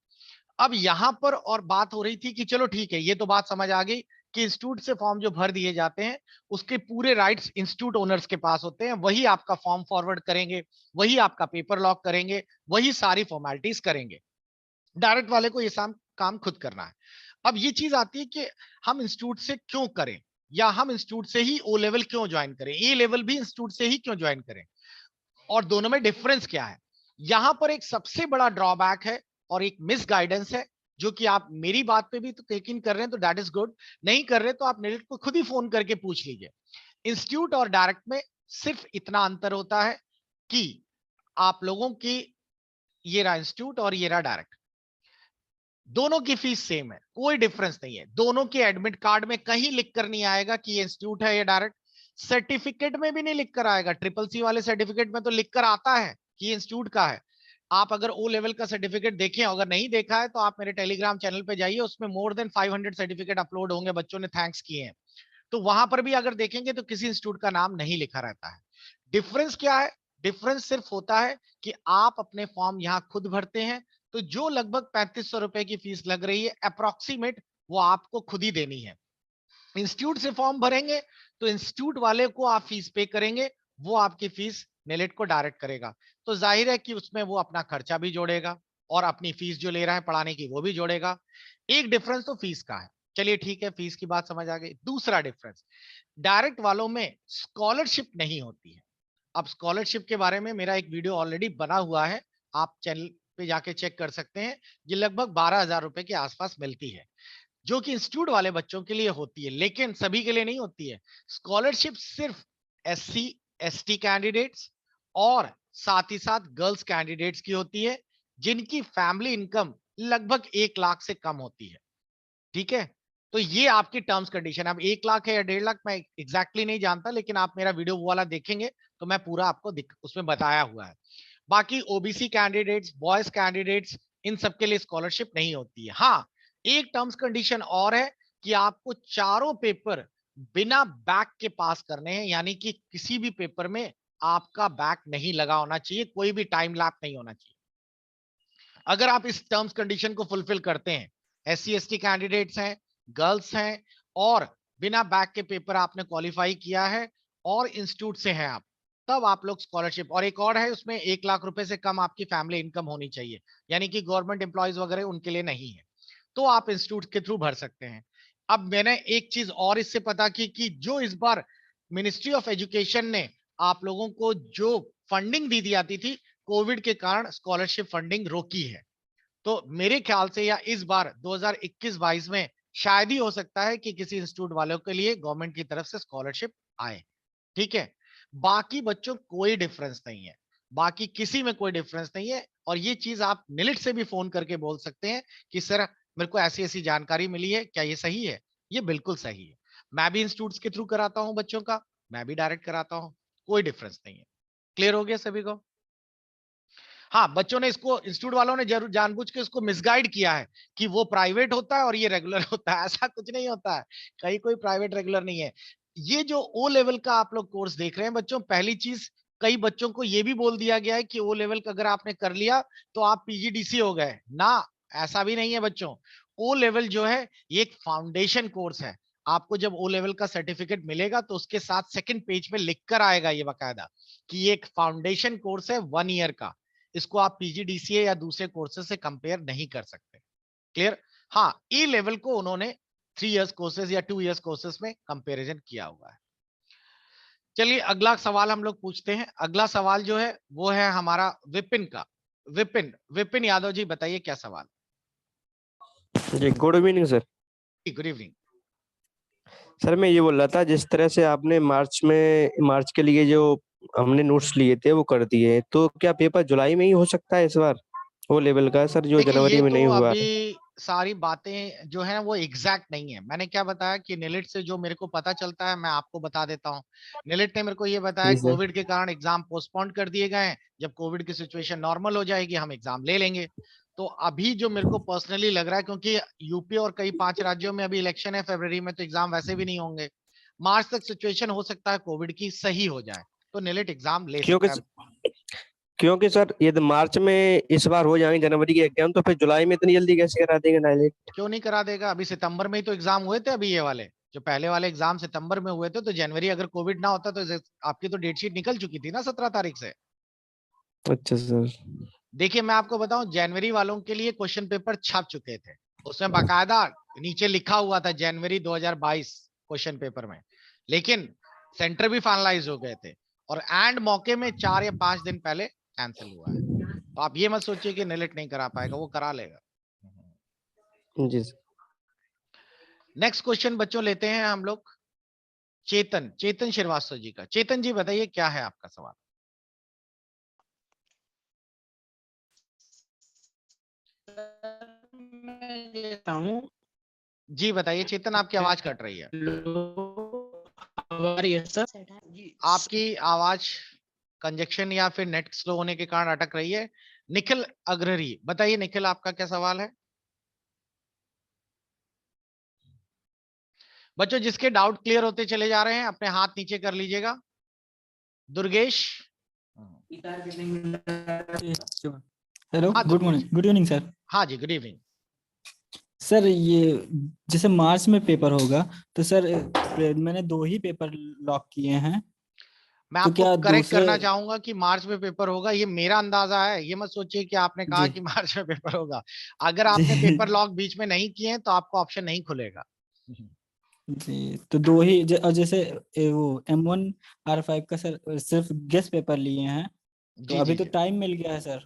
अब यहां पर और बात हो रही थी कि चलो ठीक है, ये तो बात समझ आ गई कि इंस्टीट्यूट से फॉर्म जो भर दिए जाते हैं उसके पूरे राइट्स इंस्टीट्यूट ओनर्स के पास होते हैं, वही आपका फॉर्म फॉरवर्ड करेंगे, वही आपका पेपर लॉक करेंगे, वही सारी फॉर्मेलिटीज करेंगे। डायरेक्ट वाले को ये काम खुद करना है। अब ये चीज आती है कि हम इंस्टीट्यूट से क्यों करें, या हम इंस्टीट्यूट से ही ओ लेवल क्यों ज्वाइन करें, ए लेवल भी इंस्टीट्यूट से ही क्यों ज्वाइन करें, और दोनों में डिफरेंस क्या है। यहां पर एक सबसे बड़ा ड्रॉबैक है और एक मिस गाइडेंस है, जो कि आप मेरी बात पे भी तो यकीन कर रहे हैं तो दैट इज गुड, नहीं कर रहे तो आप नेट को खुद ही फोन करके पूछ लीजिए। इंस्टीट्यूट और डायरेक्ट में सिर्फ इतना अंतर होता है कि आप लोगों की, ये रहा इंस्टीट्यूट और ये रहा डायरेक्ट, दोनों की फीस सेम है, कोई डिफरेंस नहीं है। दोनों के एडमिट कार्ड में कहीं लिख कर नहीं आएगा कि ये इंस्टीट्यूट है या डायरेक्ट, सर्टिफिकेट में भी नहीं लिख कर आएगा। ट्रिपल सी वाले सर्टिफिकेट में तो लिख कर आता है कि इंस्टीट्यूट का है। आप अगर ओ लेवल का सर्टिफिकेट देखें, अगर नहीं देखा है तो आप मेरे टेलीग्राम चैनल पे जाइए, उसमें मोर देन 500 सर्टिफिकेट अपलोड होंगे, बच्चों ने थैंक्स किए हैं। तो वहां पर भी अगर देखेंगे तो किसी इंस्टीट्यूट का नाम नहीं लिखा रहता है। डिफरेंस क्या है? डिफरेंस सिर्फ होता है कि आप अपने फॉर्म यहां खुद भरते हैं, तो जो लगभग 3500 रुपए की फीस लग रही है अप्रोक्सीमेट, वो आपको खुद ही देनी है। इंस्टीट्यूट से फॉर्म भरेंगे तो इंस्टीट्यूट वाले को आप फीस पे करेंगे, वो आपकी फीस नेलेट को डायरेक्ट करेगा। तो जाहिर है कि उसमें वो अपना खर्चा भी जोड़ेगा और अपनी फीस जो ले रहा है पढ़ाने की वो भी जोड़ेगा। एक डिफरेंस तो फीस का है, चलिए ठीक है, फीस की बात समझ आ गई। दूसरा डिफरेंस, डायरेक्ट वालों में स्कॉलरशिप नहीं होती है। अब स्कॉलरशिप के बारे में मेरा एक वीडियो ऑलरेडी बना हुआ है, आप चैनल पे जाके चेक कर सकते हैं। ये लगभग 12,000 रुपए के आसपास मिलती है, जो कि इंस्टीट्यूट वाले बच्चों के लिए होती है, लेकिन सभी के लिए नहीं होती है। स्कॉलरशिप सिर्फ एससी एसटी कैंडिडेट्स और साथ ही साथ गर्ल्स कैंडिडेट्स की होती है, जिनकी फैमिली इनकम लगभग 1 लाख से कम होती है। ठीक है, तो ये आपकी टर्म्स कंडीशन। अब 1 लाख है या 1.5 लाख मैं एग्जैक्टली नहीं जानता, लेकिन आप मेरा वीडियो वो वाला देखेंगे तो मैं पूरा आपको उसमें बताया हुआ है। बाकी ओबीसी कैंडिडेट्स, बॉयज कैंडिडेट्स, इन सबके लिए स्कॉलरशिप नहीं होती है। हाँ, एक टर्म्स कंडीशन और है कि आपको चारों पेपर बिना बैक के पास करने हैं, यानी कि किसी भी पेपर में आपका बैक नहीं लगा होना चाहिए, कोई भी टाइम लैप नहीं होना चाहिए। अगर आप इस टर्म्स कंडीशन को फुलफिल करते हैं, एससी एसटी कैंडिडेट्स हैं, गर्ल्स हैं, और बिना बैक के पेपर आपने क्वालिफाई किया है और इंस्टीट्यूट से हैं आप, तब आप लोग स्कॉलरशिप। और एक और है, उसमें 1 लाख रुपए से कम आपकी फैमिली इनकम होनी चाहिए, यानी कि गवर्नमेंट एम्प्लॉयज वगैरह उनके लिए नहीं है, तो आप इंस्टीट्यूट के थ्रू भर सकते हैं। अब मैंने एक चीज और इससे पता की कि जो इस बार मिनिस्ट्री ऑफ एजुकेशन ने आप लोगों को जो फंडिंग दी जाती थी, कोविड के कारण स्कॉलरशिप फंडिंग रोकी है। तो मेरे ख्याल से या इस बार 2021-22 में शायद ही हो सकता है कि किसी इंस्टीट्यूट वालों के लिए गवर्नमेंट की तरफ से स्कॉलरशिप आए। ठीक है, बाकी बच्चों कोई डिफरेंस नहीं है, बाकी किसी में कोई डिफरेंस नहीं है। और ये चीज आप निलिट से भी फोन करके बोल सकते हैं कि सर मेरे को ऐसी ऐसी जानकारी मिली है, क्या ये सही है? ये बिल्कुल सही है। मैं भी इंस्टीट्यूट के थ्रू कराता हूं बच्चों का, मैं भी डायरेक्ट कराता हूं, कोई डिफरेंस नहीं है। क्लियर हो गया सभी को? हाँ, बच्चों ने इसको, इंस्टीट्यूट वालों ने जरूर जानबूझ के इसको मिसगाइड किया है कि वो प्राइवेट होता है और ये रेगुलर होता है। ऐसा कुछ नहीं होता है, कहीं कोई प्राइवेट रेगुलर नहीं है। ये जो ओ लेवल का आप लोग कोर्स देख रहे हैं बच्चों, पहली चीज, कई बच्चों को ये भी बोल दिया गया है कि ओ लेवल का अगर आपने कर लिया तो आप पीजीडीसी हो गए ना। ऐसा भी नहीं है बच्चों। ओ लेवल जो है ये एक फाउंडेशन कोर्स है। आपको जब ओ लेवल का सर्टिफिकेट मिलेगा तो उसके साथ सेकंड पेज पे लिख कर आएगा ये बकायदा कि ये एक फाउंडेशन कोर्स है 1 ईयर का। इसको आप पीजीडीसीए या दूसरे कोर्सेज से कंपेयर नहीं कर सकते। क्लियर? हाँ, ई लेवल को उन्होंने 3 इयर्स कोर्सेज या 2 इयर्स कोर्सेज में कंपैरिजन किया हुआ है। चलिए अगला सवाल हम लोग पूछते हैं। अगला सवाल जो है वो है हमारा विपिन का। विपिन विपिन यादव जी, बताइए क्या सवाल? जी good evening sir. Good evening. Sir मैं ये बोल रहा था, जिस तरह से आपने मार्च के लिए जो हमने नोट्स लिए थे वो कर दिए, तो क्या पेपर जुलाई में ही हो सकता है इस बार? ओ लेवल का सर जो देखिए जनवरी ये में तो नहीं हुआ है? अभी सारी बातें जो है वो एग्जैक्ट नहीं है। मैंने क्या बताया कि निलिट से जो मेरे को पता चलता है मैं आपको बता देता हूँ। निलिट ने मेरे को ये बताया जी सर। कोविड के कारण एग्जाम पोस्टपोन कर दिए गए हैं, जब कोविड की सिचुएशन नॉर्मल हो जाएगी हम एग्जाम ले लेंगे। तो अभी जो मेरे को पर्सनली लग रहा है, क्योंकि यूपी और कई 5 राज्यों में अभी इलेक्शन है फरवरी में, तो एग्जाम वैसे भी नहीं होंगे। मार्च तक सिचुएशन हो सकता है कोविड की सही हो जाए, तो निलिट एग्जाम ले क्योंकि सकता है। क्योंकि सर ये तो मार्च में इस बार हो जाएंगे जनवरी के एग्जाम, तो फिर जुलाई में इतनी जल्दी कैसे करा देंगे नाइलेट? क्यों नहीं करा देगा? अभी सितंबर में ही तो एग्जाम हुए थे। अभी ये वाले जो पहले वाले एग्जाम सितंबर में हुए थे, तो जनवरी अगर कोविड ना होता तो आपकी तो डेट शीट निकल चुकी थी ना 17 तारीख से। अच्छा सर। देखिए मैं आपको बताऊं, जनवरी वालों के लिए क्वेश्चन पेपर छप चुके थे, उसमें बाकायदा नीचे लिखा हुआ था जनवरी 2022 क्वेश्चन पेपर में। लेकिन सेंटर भी फाइनलाइज हो गए थे, और एंड मौके में 4 या 5 दिन पहले कैंसिल हुआ है। तो आप ये मत सोचिए कि निलिट नहीं करा पाएगा, वो करा लेगा। जी सर। नेक्स्ट क्वेश्चन बच्चों लेते हैं हम लोग चेतन चेतन श्रीवास्तव जी का। चेतन जी बताइए क्या है आपका सवाल? मैं देता हूँ। जी बताइए चेतन, आपकी आवाज कट रही है। हमारी सर आपकी आवाज कंजक्शन या फिर नेट स्लो होने के कारण अटक रही है। निखिल अग्ररी बताइए, निखिल आपका क्या सवाल है? बच्चों जिसके डाउट क्लियर होते चले जा रहे हैं अपने हाथ नीचे कर लीजिएगा। दुर्गेश। हेलो, हाँ good morning, good evening sir. हाँ जी, गुड इवनिंग। सर ये जैसे मार्च में पेपर होगा तो सर मैंने 2 ही पेपर लॉक किए हैं, मैं तो आपको क्या करेक्ट दूसरे? करना चाहूंगा कि मार्च में पेपर होगा, ये मेरा अंदाजा है। ये मत सोचिए कि आपने कहा जी कि मार्च में पेपर होगा। अगर जी आपने पेपर लॉक बीच में नहीं किए हैं तो आपको ऑप्शन नहीं खुलेगा। जी, तो 2 ही और जैसे वो M1R5 का सर सिर्फ गेस पेपर लिए हैं, तो जी अभी जी तो जी। टाइम मिल गया है सर।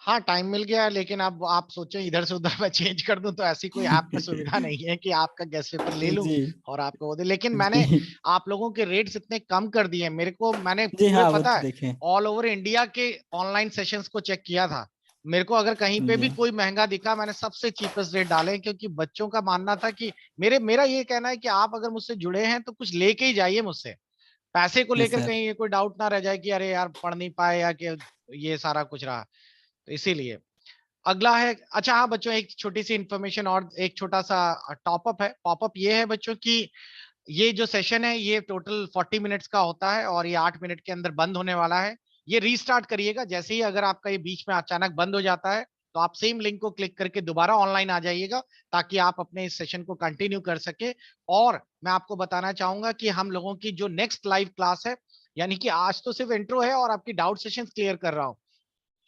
हाँ टाइम मिल गया है, लेकिन अब आप सोचें इधर से उधर मैं चेंज कर दूं, तो ऐसी कोई ऐप में सुविधा नहीं है कि आपका गेस्ट पेपर ले लूं जी और आपको वो दे। लेकिन मैंने जी आप लोगों के रेट्स इतने कम कर दिए हैं मेरे को। मैंने जी, पूरे हाँ वो पता तो है देखें। ऑल ओवर इंडिया के ऑनलाइन सेशंस को चेक किया था। मेरे को अगर कहीं पे जी भी कोई महंगा दिखा, मैंने सबसे चीपेस्ट रेट डाले, क्योंकि बच्चों का मानना था कि मेरा ये कहना है कि आप अगर मुझसे जुड़े हैं तो कुछ लेके ही जाइए मुझसे। पैसे को जी लेकर सर। कहीं ये कोई डाउट ना रह जाए कि अरे यार पढ़ नहीं पाए या कि ये सारा कुछ रहा। तो इसीलिए अगला है। अच्छा हाँ बच्चों, एक छोटी सी इंफॉर्मेशन और एक छोटा सा टॉपअप है। पॉपअप ये है बच्चों की, ये जो सेशन है ये टोटल 40 मिनट्स का होता है और ये 8 मिनट के अंदर बंद होने वाला है। ये रीस्टार्ट करिएगा जैसे ही अगर आपका ये बीच में अचानक बंद हो जाता है, तो आप सेम लिंक को क्लिक करके दोबारा ऑनलाइन आ जाइएगा, ताकि आप अपने इस सेशन को कंटिन्यू कर सके। और मैं आपको बताना चाहूंगा कि हम लोगों की जो नेक्स्ट लाइव क्लास है, यानी कि आज तो सिर्फ इंट्रो है और आपकी डाउट सेशन क्लियर कर रहा हूं।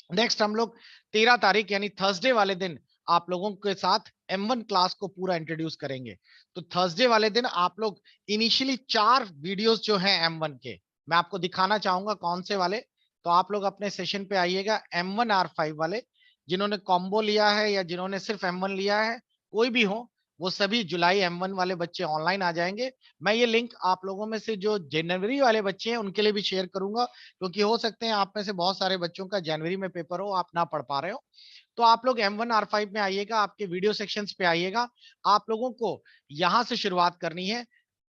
नेक्स्ट हम लोग 13 तारीख यानी थर्सडे वाले दिन आप लोगों के साथ M1 क्लास को पूरा इंट्रोड्यूस करेंगे। तो थर्सडे वाले दिन आप लोग इनिशियली 4 वीडियोस जो हैं M1 के, मैं आपको दिखाना चाहूंगा कौन से वाले। तो आप लोग अपने सेशन पे आइएगा M1R5 वाले, जिन्होंने कॉम्बो लिया है या जिन्होंने सिर्फ M1 लिया है, कोई भी हो, वो सभी जुलाई M1 वाले बच्चे ऑनलाइन आ जाएंगे। मैं ये लिंक आप लोगों में से जो जनवरी वाले बच्चे हैं उनके लिए भी शेयर करूंगा, क्योंकि हो सकते हैं आप में से बहुत सारे बच्चों का जनवरी में पेपर हो, आप ना पढ़ पा रहे हो। तो आप लोग M1R5 में आइएगा, आपके वीडियो सेक्शंस पे आइएगा। आप लोगों को यहां से शुरुआत करनी है।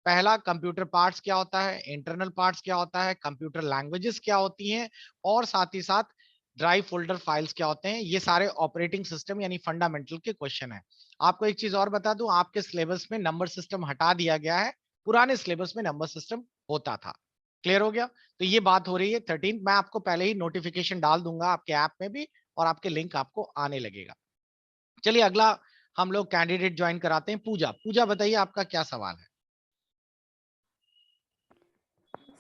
पहला कंप्यूटर पार्ट्स क्या होता है, इंटरनल पार्ट्स क्या होता है, कंप्यूटर लैंग्वेजेस क्या होती हैं, और साथ ही साथ ड्राइव फोल्डर फाइल्स क्या होते हैं। ये सारे ऑपरेटिंग सिस्टम यानी फंडामेंटल के क्वेश्चन है। आपको एक चीज और बता दूं, आपके सिलेबस में नंबर सिस्टम हटा दिया गया है, पुराने सिलेबस में नंबर सिस्टम होता था। क्लियर हो गया? तो ये बात हो रही है 13। मैं आपको पहले ही नोटिफिकेशन डाल दूंगा आपके ऐप में भी, और आपके लिंक आपको आने लगेगा। चलिए अगला हम लोग कैंडिडेट ज्वाइन कराते हैं। पूजा, पूजा बताइए आपका क्या सवाल है?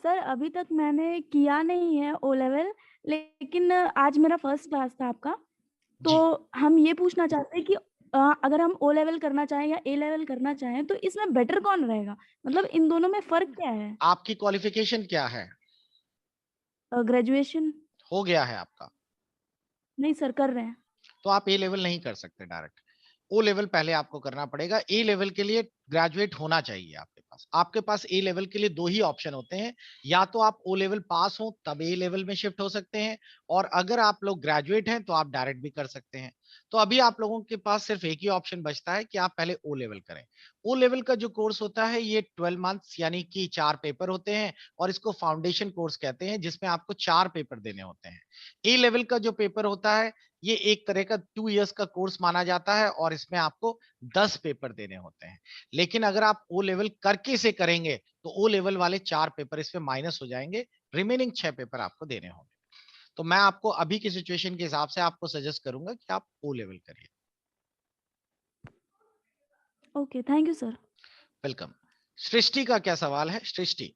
सर अभी तक मैंने किया नहीं है ओ लेवल, लेकिन आज मेरा फर्स्ट क्लास था आपका, जी तो हम ये पूछना चाहते हैं कि अगर हम ओ लेवल करना चाहें या ए लेवल करना चाहें तो इसमें बेटर कौन रहेगा? मतलब इन दोनों में फ़र्क क्या है? आपकी क्वालिफिकेशन क्या है? ग्रेजुएशन। हो गया है आपका? नहीं सर, कर रहे हैं। तो आप ए लेवल नहीं कर सकते डायरेक्ट। ओ लेवल पहले आपको करना पड़ेगा। ए लेवल के लिए ग्रेजुएट होना चाहिए आपके पास ए लेवल के लिए दो ही ऑप्शन होते हैं, या तो आप ओ लेवल पास हो तब ए लेवल में शिफ्ट हो सकते हैं, और अगर आप लोग ग्रेजुएट हैं तो आप डायरेक्ट भी कर सकते हैं। तो अभी आप लोगों के पास सिर्फ एक ही ऑप्शन बचता है कि आप पहले ओ लेवल करें। ओ लेवल का जो कोर्स होता है ये 12 मंथ्स यानी कि 4 पेपर होते हैं, और इसको फाउंडेशन कोर्स कहते हैं, जिसमें आपको 4 पेपर देने होते हैं। ए लेवल का जो पेपर होता है ये एक तरह का 2 इयर्स का कोर्स माना जाता है, और इसमें आपको 10 पेपर देने होते हैं। लेकिन अगर आप ओ लेवल करके से करेंगे तो ओ लेवल वाले 4 पेपर इसमें माइनस हो जाएंगे, रिमेनिंग 6 पेपर आपको देने होंगे। तो मैं आपको अभी की सिचुएशन के हिसाब से आपको सजेस्ट करूंगा कि आप ओ लेवल करिए। Okay, thank you sir. Welcome. Srishti का क्या सवाल है? सृष्टि,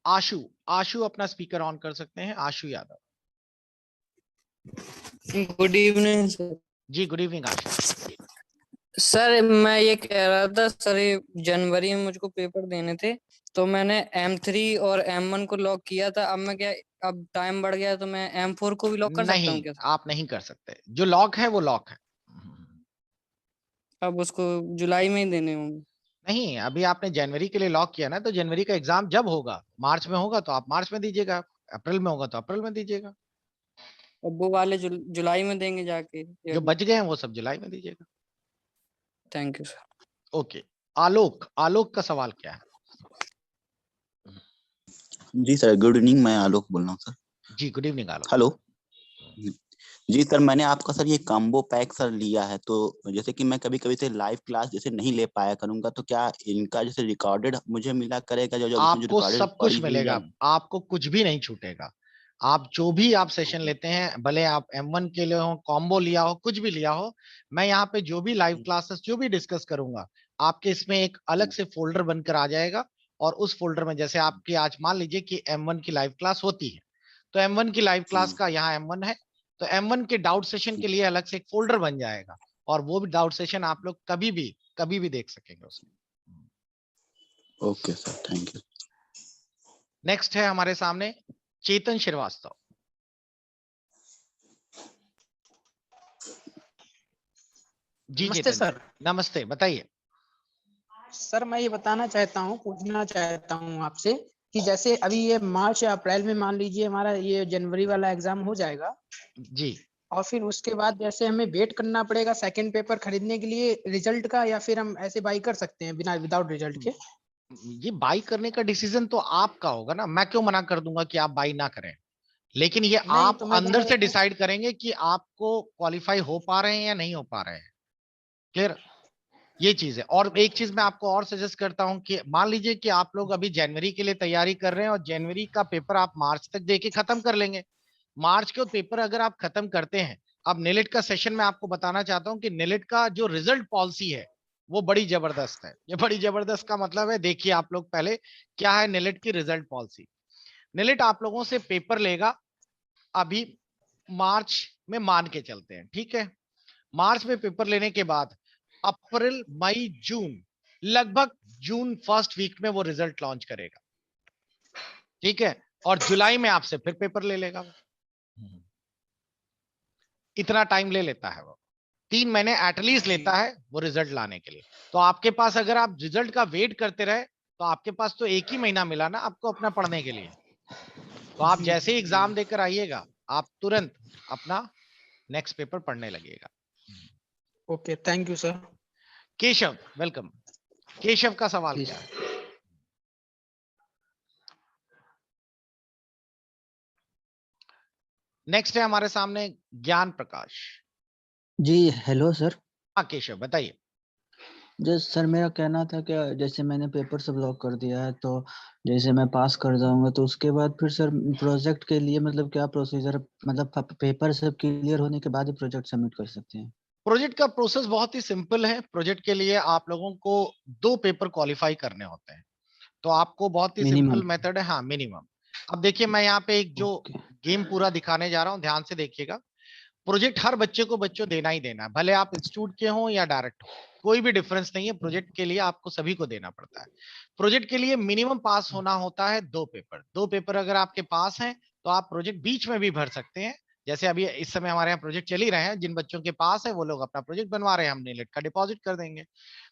आशु, आशु अपना स्पीकर ऑन कर सकते हैं। Ashu Yadav. Good evening sir. जी गुड इवनिंग आशु। सर मैं ये कह रहा था सर, ये जनवरी में मुझको पेपर देने थे, तो मैंने M3 और M1 को लॉक किया था। अब मैं क्या, अब टाइम बढ़ गया तो मैं M4 को भी लॉक कर सकता हूँ नहीं, क्या? आप नहीं कर सकते। जो लॉक है वो लॉक है। अब उसको जुलाई में ही देने होंगे? नहीं, अभी आपने जनवरी के लिए लॉक किया ना, तो जनवरी का एग्जाम जब होगा, मार्च में होगा तो आप मार्च में दीजिएगा, अप्रैल में होगा तो अप्रैल में दीजिएगा। अब वो वाले जुलाई में देंगे जाके? जो बच गए हैं वो सब जुलाई में दीजिएगा। Thank you sir. ओके। आलोक, आलोक का सवाल क्या है? जी सर, गुड इवनिंग। मैं आलोक बोल रहा हूँ सर। जी गुड इवनिंग आलोक। हेलो जी सर, मैंने आपका सर ये कॉम्बो पैक सर लिया है, तो जैसे कि मैं कभी कभी से लाइव क्लास जैसे नहीं ले पाया करूंगा, तो क्या इनका जैसे रिकॉर्डेड मुझे मिला करेगा? जो जो इसमें जो आपको रिकॉर्डेड सब कुछ पड़ी हुई मिलेगा, है। आपको कुछ भी नहीं छूटेगा। आप जो भी आप सेशन लेते हैं, भले आप M1 के लिए हो, कॉम्बो लिया हो, कुछ भी लिया हो, मैं यहाँ पे जो भी लाइव क्लासेस जो भी डिस्कस करूंगा, आपके इसमें एक अलग से फोल्डर बनकर आ जाएगा। और उस फोल्डर में जैसे आपकी आज मान लीजिए कि M1 की लाइव क्लास होती है, तो M1 की लाइव क्लास का यहाँ M1 है, तो M1 के डाउट सेशन के लिए अलग से एक फोल्डर बन जाएगा, और वो भी डाउट सेशन आप लोग कभी भी देख सकेंगे उसमें। Okay sir, thank you. Next है हमारे सामने चेतन श्रीवास्तव। जी नमस्ते चेतन सर। नमस्ते, बताइए। सर मैं ये बताना चाहता हूँ, पूछना चाहता हूँ आपसे कि जैसे अभी ये मार्च या अप्रैल में मान लीजिए हमारा ये जनवरी वाला एग्जाम हो जाएगा, जी, और फिर उसके बाद जैसे हमें वेट करना पड़ेगा सेकंड पेपर खरीदने के लिए रिजल्ट का, या फिर हम ऐसे बाई कर सकते हैं बिना विदाउट रिजल्ट के? ये बाई करने का डिसीजन तो आपका होगा ना, मैं क्यों मना कर दूंगा कि आप बाई ना करें। लेकिन ये नहीं, आप तो मैं अंदर से डिसाइड करेंगे कि आपको क्वालिफाई हो पा रहे हैं या नहीं हो पा रहे हैं। क्लियर, ये चीज है। और एक चीज मैं आपको और सजेस्ट करता हूं कि मान लीजिए कि आप लोग अभी जनवरी के लिए तैयारी कर रहे हैं, और जनवरी का पेपर आप मार्च तक देके खत्म कर लेंगे। मार्च के पेपर अगर आप खत्म करते हैं, अब नेलेट का सेशन में आपको बताना चाहता हूं कि नेलेट का जो रिजल्ट पॉलिसी है वो बड़ी जबरदस्त है। ये बड़ी जबरदस्त का मतलब है, देखिए आप लोग पहले क्या है नेलेट की रिजल्ट पॉलिसी। नेलेट आप लोगों से पेपर लेगा अभी मार्च में, मान के चलते हैं, ठीक है। मार्च में पेपर लेने के बाद अप्रैल मई जून, लगभग जून फर्स्ट वीक में वो रिजल्ट लॉन्च करेगा, ठीक है। और जुलाई में आपसे फिर पेपर ले लेगा वो। इतना टाइम ले लेता है वो, 3 महीने एटलीस्ट लेता है वो रिजल्ट लाने के लिए। तो आपके पास अगर आप रिजल्ट का वेट करते रहे, तो आपके पास तो एक ही महीना मिला ना आपको अपना पढ़ने के लिए। तो आप जैसे ही एग्जाम देकर आइएगा, आप तुरंत अपना नेक्स्ट पेपर पढ़ने लगेगा। Okay, thank you sir. Keshav, welcome. Keshav का सवाल क्या है? नेक्स्ट है हमारे सामने ज्ञान प्रकाश। जी हेलो सर। हाँ केशव बताइए। जैसे सर मेरा कहना था कि जैसे मैंने पेपर सब लॉक कर दिया है, तो जैसे मैं पास कर जाऊंगा तो उसके बाद फिर सर प्रोजेक्ट के लिए मतलब क्या प्रोसीजर, मतलब पेपर सब क्लियर होने के बाद ही प्रोजेक्ट सबमिट कर सकते हैं? प्रोजेक्ट का प्रोसेस बहुत ही सिंपल है। प्रोजेक्ट के लिए आप लोगों को 2 पेपर क्वालिफाई करने होते हैं, तो आपको बहुत ही सिंपल मिनिमम? मेथड है। हाँ मिनिमम। अब देखिए मैं यहाँ पे एक जो ओके। गेम पूरा दिखाने जा रहा हूँ, ध्यान से देखिएगा। प्रोजेक्ट हर बच्चे को देना ही देना है, भले आप इंस्टीट्यूट के हो या डायरेक्ट हो, कोई भी डिफरेंस नहीं है। प्रोजेक्ट के लिए आपको सभी को देना पड़ता है। प्रोजेक्ट के लिए मिनिमम पास होना होता है 2 पेपर। 2 पेपर अगर आपके पास हैं तो आप प्रोजेक्ट बीच में भी भर सकते हैं। जैसे अभी इस समय हमारे यहाँ प्रोजेक्ट चल ही रहे हैं, जिन बच्चों के पास है वो लोग अपना प्रोजेक्ट बनवा रहे हैं, हम नीलेट का डिपॉजिट कर देंगे।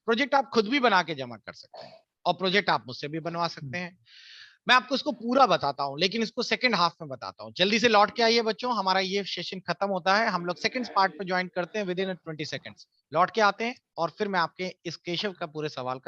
प्रोजेक्ट आप खुद भी बना के जमा कर सकते हैं और प्रोजेक्ट आप मुझसे भी बनवा सकते हैं। मैं आपको इसको पूरा बताता हूँ, लेकिन इसको सेकंड हाफ में बताता हूँ। जल्दी से लौट के आइए बच्चों, हमारा ये सेशन खत्म होता है, हम लोग सेकंड पार्ट पे ज्वाइन करते हैं विद इन 20 सेकंड्स। लौट के आते हैं और फिर मैं आपके इस केशव का पूरे सवाल का